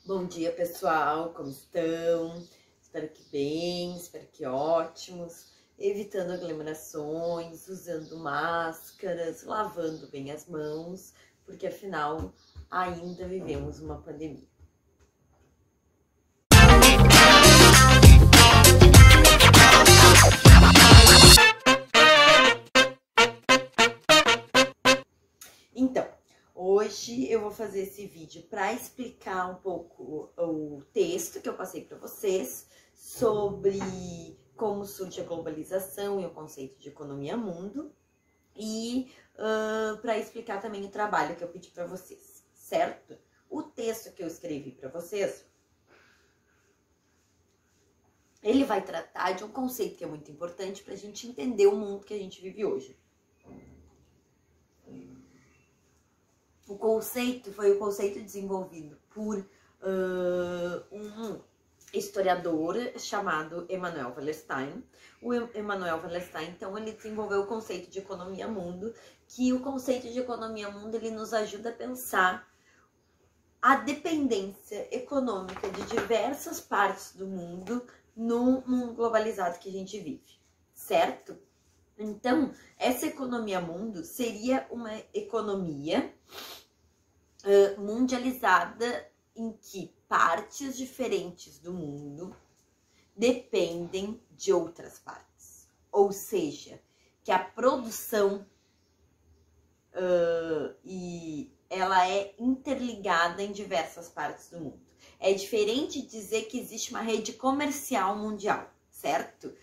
Bom dia, pessoal, como estão? Espero que bem, espero que ótimos, evitando aglomerações, usando máscaras, lavando bem as mãos, porque afinal ainda vivemos uma pandemia. Então, hoje eu vou fazer esse vídeo para explicar um pouco o texto que eu passei para vocês sobre como surge a globalização e o conceito de economia mundo e para explicar também o trabalho que eu pedi para vocês, certo? O texto que eu escrevi para vocês, ele vai tratar de um conceito que é muito importante para a gente entender o mundo que a gente vive hoje. O conceito foi o conceito desenvolvido por um historiador chamado Emanuel Wallerstein. O Emanuel Wallerstein, então, ele desenvolveu o conceito de economia mundo, que o conceito de economia mundo, ele nos ajuda a pensar a dependência econômica de diversas partes do mundo no mundo globalizado que a gente vive, certo? Então, essa economia mundo seria uma economia mundializada em que partes diferentes do mundo dependem de outras partes. Ou seja, que a produção ela é interligada em diversas partes do mundo. É diferente dizer que existe uma rede comercial mundial, certo?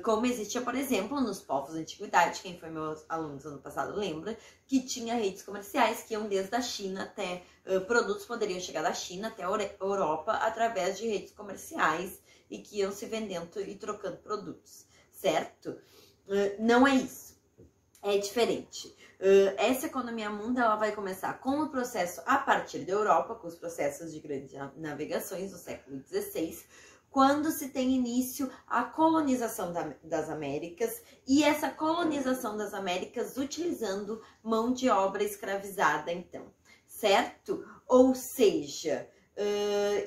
Como existia, por exemplo, nos povos da antiguidade, quem foi meus alunos ano passado lembra, que tinha redes comerciais que iam desde a China até, produtos poderiam chegar da China até a Europa através de redes comerciais e que iam se vendendo e trocando produtos, certo? Não é isso, é diferente. Essa economia mundo, ela vai começar com o processo a partir da Europa, com os processos de grandes navegações do século XVI, quando se tem início a colonização das Américas, e essa colonização das Américas utilizando mão de obra escravizada, então, certo? Ou seja,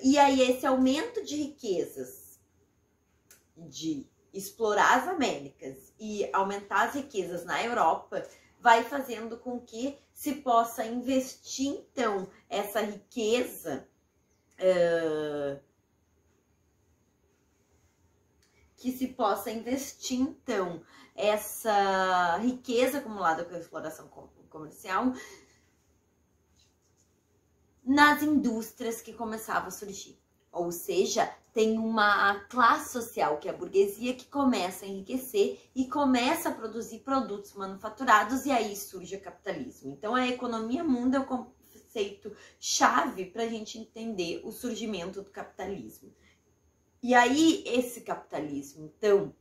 e aí esse aumento de riquezas, de explorar as Américas e aumentar as riquezas na Europa, vai fazendo com que se possa investir, então, essa riqueza essa riqueza acumulada com a exploração comercial nas indústrias que começavam a surgir. Ou seja, tem uma classe social, que é a burguesia, que começa a enriquecer e começa a produzir produtos manufaturados, e aí surge o capitalismo. Então, a economia mundo é o conceito chave para a gente entender o surgimento do capitalismo. E aí, esse capitalismo, então,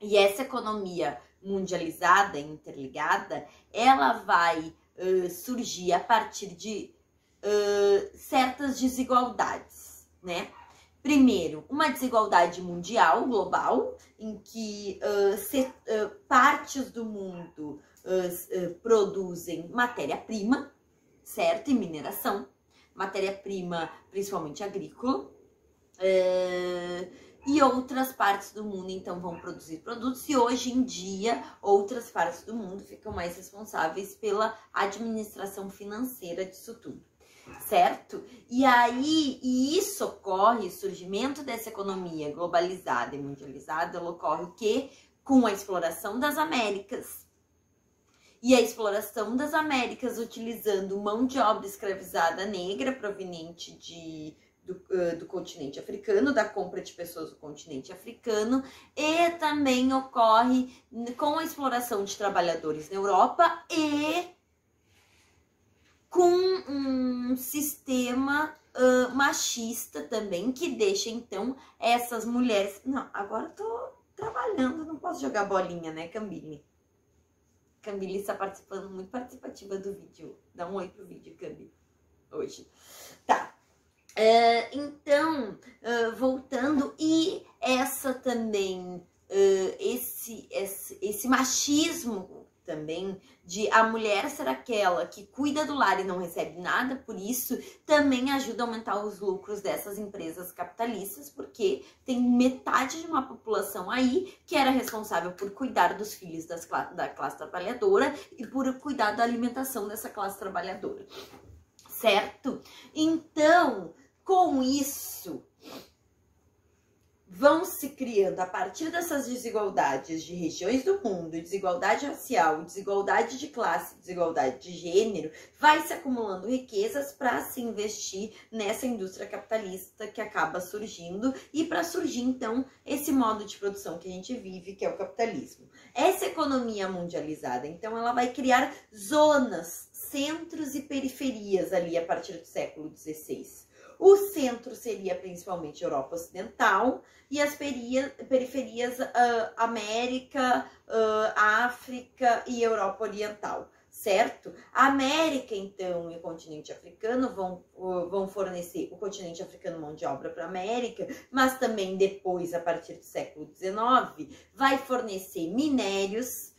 e essa economia mundializada, interligada, ela vai surgir a partir de certas desigualdades, né? Primeiro, uma desigualdade mundial, global, em que partes do mundo produzem matéria-prima, certo? E mineração, matéria-prima principalmente agrícola, e outras partes do mundo, então, vão produzir produtos, e hoje em dia, outras partes do mundo ficam mais responsáveis pela administração financeira disso tudo, certo? E aí, isso ocorre, o surgimento dessa economia globalizada e mundializada, ela ocorre o quê? Com a exploração das Américas. E a exploração das Américas utilizando mão de obra escravizada negra proveniente do continente africano, da compra de pessoas do continente africano, e também ocorre com a exploração de trabalhadores na Europa e com um sistema machista também, que deixa, então, essas mulheres... Não, agora eu tô trabalhando, não posso jogar bolinha, né, Cambile? Cambile está participando, muito participativa do vídeo. Dá um oi pro vídeo, Cambile, hoje. Tá. Então, voltando, e essa também, esse machismo também de a mulher ser aquela que cuida do lar e não recebe nada por isso, também ajuda a aumentar os lucros dessas empresas capitalistas, porque tem metade de uma população aí que era responsável por cuidar dos filhos da classe trabalhadora e por cuidar da alimentação dessa classe trabalhadora, certo? Então, com isso, vão se criando, a partir dessas desigualdades de regiões do mundo, desigualdade racial, desigualdade de classe, desigualdade de gênero, vai se acumulando riquezas para se investir nessa indústria capitalista que acaba surgindo e para surgir, então, esse modo de produção que a gente vive, que é o capitalismo. Essa economia mundializada, então, ela vai criar zonas, centros e periferias ali a partir do século XVI. O centro seria principalmente Europa Ocidental e as periferias América, África e Europa Oriental, certo? A América, então, e o continente africano vão fornecer o continente africano mão de obra para a América, mas também depois, a partir do século XIX, vai fornecer minérios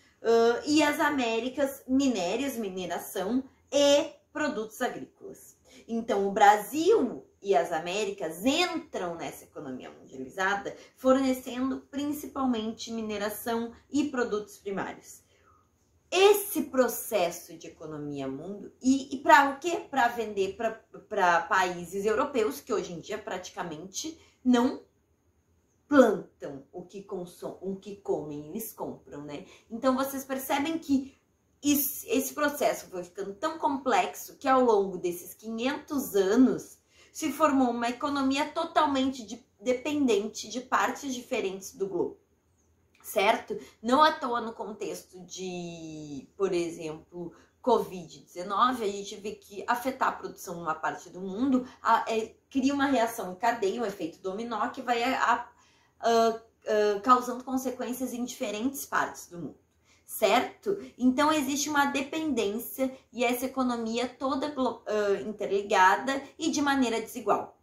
e as Américas, mineração e produtos agrícolas. Então, o Brasil e as Américas entram nessa economia mundializada, fornecendo principalmente mineração e produtos primários. Esse processo de economia mundo, e para o quê? Para vender para países europeus que hoje em dia praticamente não plantam o que consomem, o que comem, eles compram, né? Então, vocês percebem que esse processo foi ficando tão complexo que ao longo desses 500 anos se formou uma economia totalmente dependente de partes diferentes do globo, certo? Não à toa no contexto de, por exemplo, Covid-19, a gente vê que afetar a produção numa parte do mundo cria uma reação em cadeia, um efeito dominó que vai causando consequências em diferentes partes do mundo. Certo? Então, existe uma dependência e essa economia toda interligada e de maneira desigual,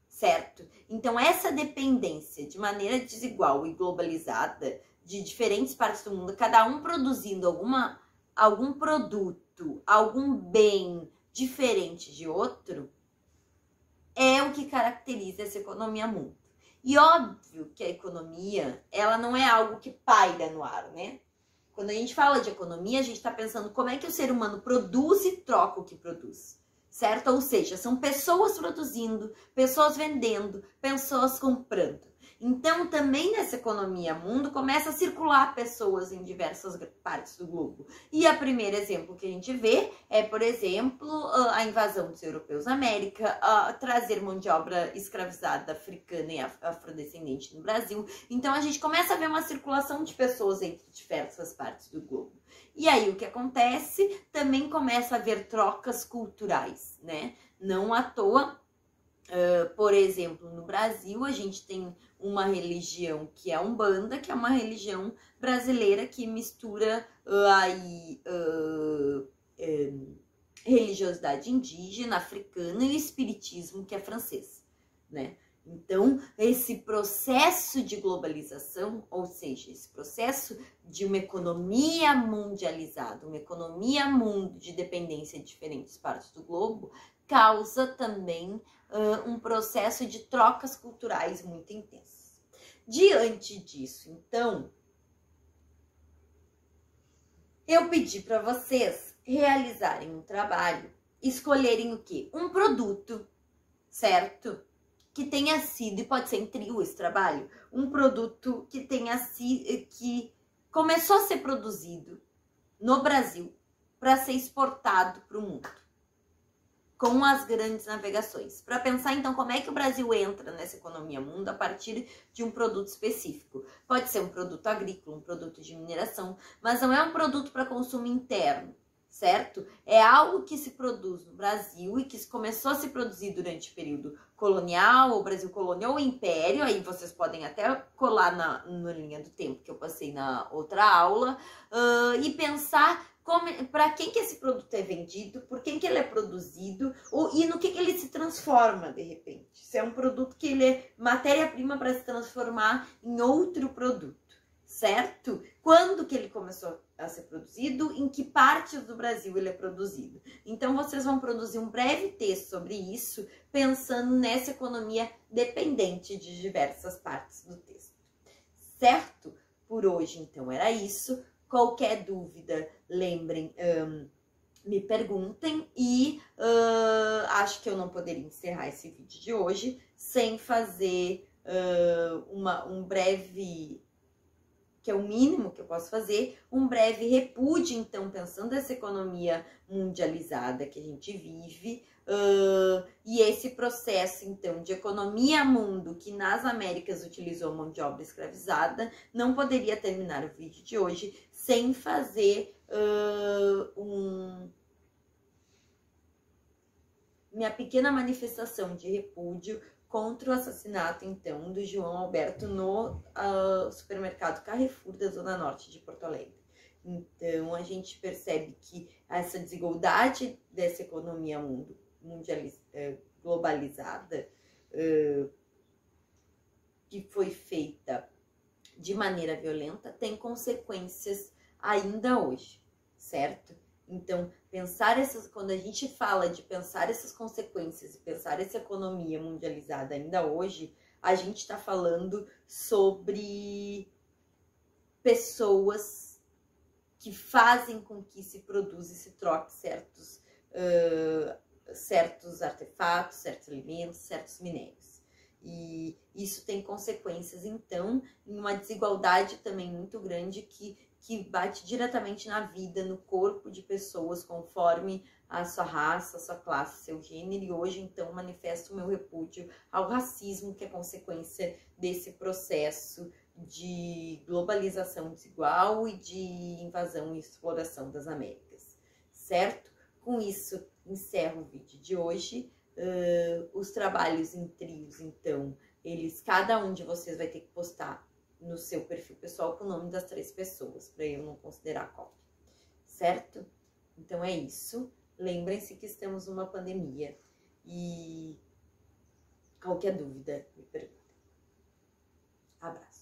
certo? Então, essa dependência de maneira desigual e globalizada de diferentes partes do mundo, cada um produzindo algum produto, algum bem diferente de outro, é o que caracteriza essa economia mundo. E óbvio que a economia, ela não é algo que paira no ar, né? Quando a gente fala de economia, a gente está pensando como é que o ser humano produz e troca o que produz, certo? Ou seja, são pessoas produzindo, pessoas vendendo, pessoas comprando. Então, também nessa economia mundo, começa a circular pessoas em diversas partes do globo. E o primeiro exemplo que a gente vê é, por exemplo, a invasão dos europeus à América, trazer mão de obra escravizada africana e afrodescendente no Brasil. Então, a gente começa a ver uma circulação de pessoas entre diversas partes do globo. E aí, o que acontece? Também começa a haver trocas culturais, né? Não à toa, por exemplo, no Brasil, a gente tem uma religião que é a Umbanda, que é uma religião brasileira que mistura religiosidade indígena, africana e o espiritismo, que é francês, né? Então, esse processo de globalização, ou seja, esse processo de uma economia mundializada, uma economia mundo de dependência de diferentes partes do globo, causa também um processo de trocas culturais muito intensas. Diante disso, então, eu pedi para vocês realizarem um trabalho, escolherem o quê? Um produto, certo? Que tenha sido, e pode ser em trio esse trabalho, um produto que tenha sido, que começou a ser produzido no Brasil para ser exportado para o mundo, com as grandes navegações. Para pensar, então, como é que o Brasil entra nessa economia mundo a partir de um produto específico. Pode ser um produto agrícola, um produto de mineração, mas não é um produto para consumo interno, certo? É algo que se produz no Brasil e que começou a se produzir durante o período colonial, o Brasil colonial, o Império, aí vocês podem até colar na linha do tempo que eu passei na outra aula, e pensar para quem que esse produto é vendido, por quem que ele é produzido e no que ele se transforma de repente. Se é um produto que ele é matéria-prima para se transformar em outro produto, certo? Quando que ele começou a ser produzido, em que partes do Brasil ele é produzido. Então, vocês vão produzir um breve texto sobre isso, pensando nessa economia dependente de diversas partes do texto, certo? Por hoje, então, era isso. Qualquer dúvida, lembrem, me perguntem e acho que eu não poderia encerrar esse vídeo de hoje sem fazer um breve, que é o mínimo que eu posso fazer, um breve repúdio, então, pensando nessa economia mundializada que a gente vive, e esse processo, então, de economia mundo, que nas Américas utilizou mão de obra escravizada, não poderia terminar o vídeo de hoje sem fazer minha pequena manifestação de repúdio contra o assassinato, então, do João Alberto no supermercado Carrefour da Zona Norte de Porto Alegre. Então, a gente percebe que essa desigualdade dessa economia globalizada, que foi feita de maneira violenta, tem consequências ainda hoje, certo? Então, quando a gente fala de pensar essas consequências e pensar essa economia mundializada ainda hoje, a gente está falando sobre pessoas que fazem com que se produza e se troque certos artefatos, certos alimentos, certos minérios. E isso tem consequências, então, em uma desigualdade também muito grande que bate diretamente na vida, no corpo de pessoas, conforme a sua raça, a sua classe, seu gênero. E hoje, então, manifesto o meu repúdio ao racismo, que é consequência desse processo de globalização desigual e de invasão e exploração das Américas, certo? Com isso, encerro o vídeo de hoje. Os trabalhos em trios, então, cada um de vocês vai ter que postar no seu perfil pessoal com o nome das 3 pessoas, para eu não considerar cópia, certo? Então é isso. Lembrem-se que estamos numa pandemia e qualquer dúvida, me perguntem. Abraço.